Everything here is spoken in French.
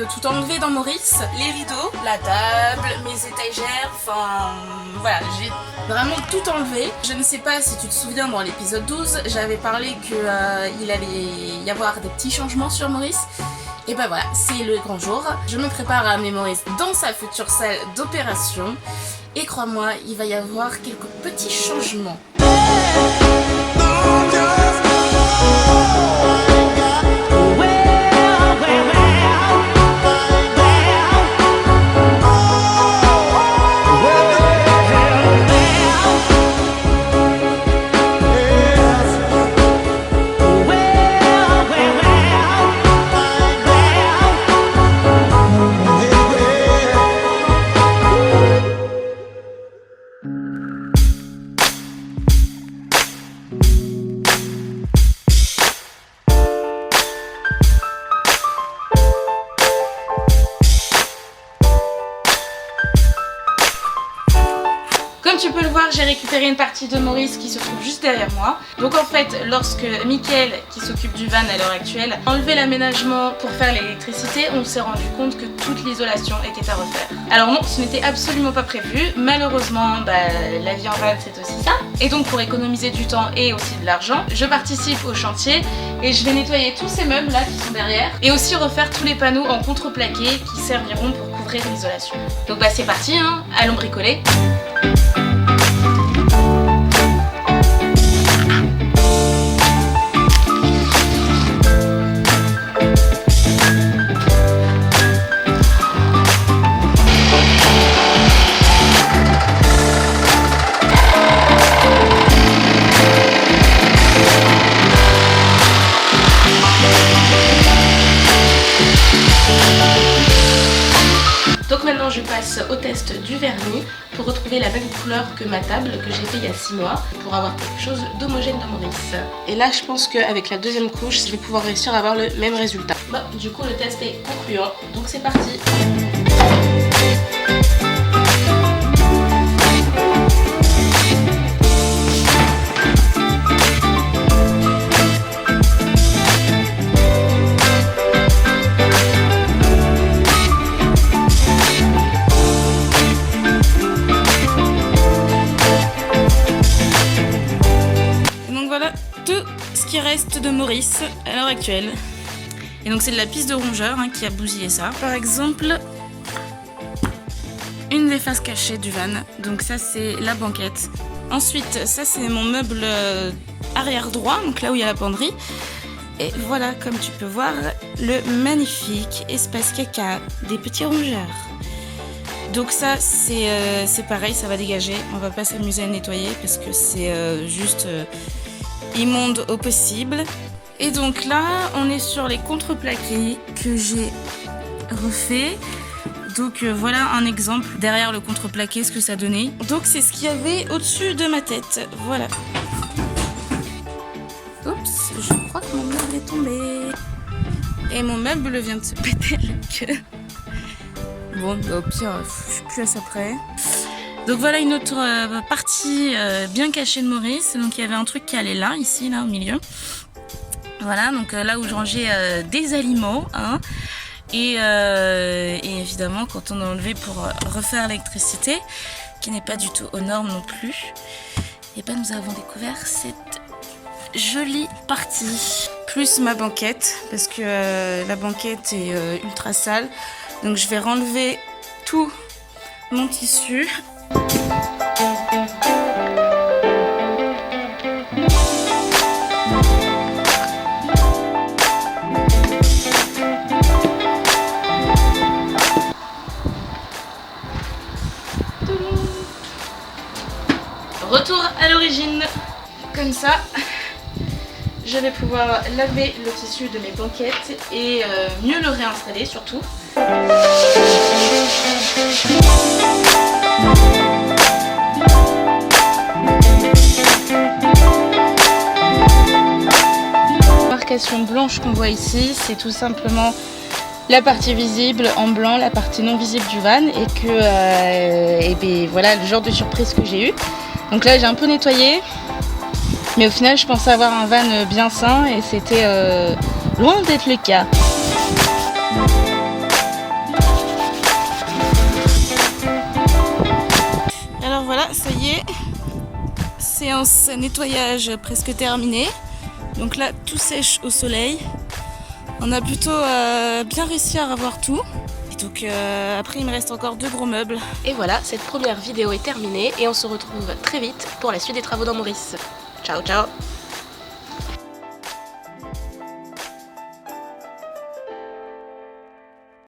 tout enlever dans Maurice. Les rideaux, la table, mes étagères, enfin voilà, j'ai vraiment tout enlevé. Je ne sais pas si tu te souviens, dans l'épisode 12, j'avais parlé qu'il allait y avoir des petits changements sur Maurice. Et ben voilà, c'est le grand jour. Je me prépare à amener Maurice dans sa future salle d'opération. Et crois-moi, il va y avoir quelques petits changements. Comme tu peux le voir, j'ai récupéré une partie de Maurice qui se trouve juste derrière moi. Donc en fait, lorsque Mickaël, qui s'occupe du van à l'heure actuelle, a enlevé l'aménagement pour faire l'électricité, on s'est rendu compte que toute l'isolation était à refaire. Alors non, ce n'était absolument pas prévu. Malheureusement, la vie en van c'est aussi ça. Et donc pour économiser du temps et aussi de l'argent, je participe au chantier et je vais nettoyer tous ces meubles là qui sont derrière et aussi refaire tous les panneaux en contreplaqué qui serviront pour couvrir l'isolation. Donc c'est parti, hein, allons bricoler. Donc maintenant je passe au test du vernis pour retrouver la même couleur que ma table que j'ai fait il y a 6 mois pour avoir quelque chose d'homogène de Maurice. Et là je pense qu'avec la deuxième couche je vais pouvoir réussir à avoir le même résultat. Bon, du coup le test est concluant, donc c'est parti. Qui reste de Maurice à l'heure actuelle. Et donc c'est de la pisse de rongeur qui a bousillé ça. Par exemple, une des faces cachées du van. Donc ça c'est la banquette. Ensuite ça c'est mon meuble arrière droit, donc là où il y a la penderie. Et voilà, comme tu peux voir, le magnifique espace caca des petits rongeurs. Donc ça c'est pareil, ça va dégager. On va pas s'amuser à nettoyer parce que c'est juste immonde au possible. Et donc là on est sur les contreplaqués que j'ai refait. Donc voilà un exemple derrière le contreplaqué ce que ça donnait. Donc c'est ce qu'il y avait au-dessus de ma tête. Voilà. Oups, je crois que mon meuble est tombé. Et mon meuble vient de se péter la queue. Bon, au pire, je suis plus à ça près. Donc voilà une autre partie bien cachée de Maurice. Donc il y avait un truc qui allait là, ici, là au milieu. Voilà, donc là où je rangeais des aliments. Et évidemment, quand on a enlevé pour refaire l'électricité, qui n'est pas du tout aux normes non plus, et ben nous avons découvert cette jolie partie. Plus ma banquette, parce que la banquette est ultra sale. Donc je vais renlever tout mon tissu. Retour à l'origine. Comme ça, je vais pouvoir laver le tissu de mes banquettes et mieux le réinstaller surtout. La marcation blanche qu'on voit ici, c'est tout simplement la partie visible en blanc, la partie non visible du van, et que et bien, voilà le genre de surprise que j'ai eu. Donc là j'ai un peu nettoyé, mais au final je pensais avoir un van bien sain et c'était loin d'être le cas. voilà, ça y est, séance nettoyage presque terminée. Donc là, tout sèche au soleil. On a plutôt bien réussi à avoir tout. Et donc après, il me reste encore 2 gros meubles. Et voilà, cette première vidéo est terminée et on se retrouve très vite pour la suite des travaux dans Maurice. Ciao ciao.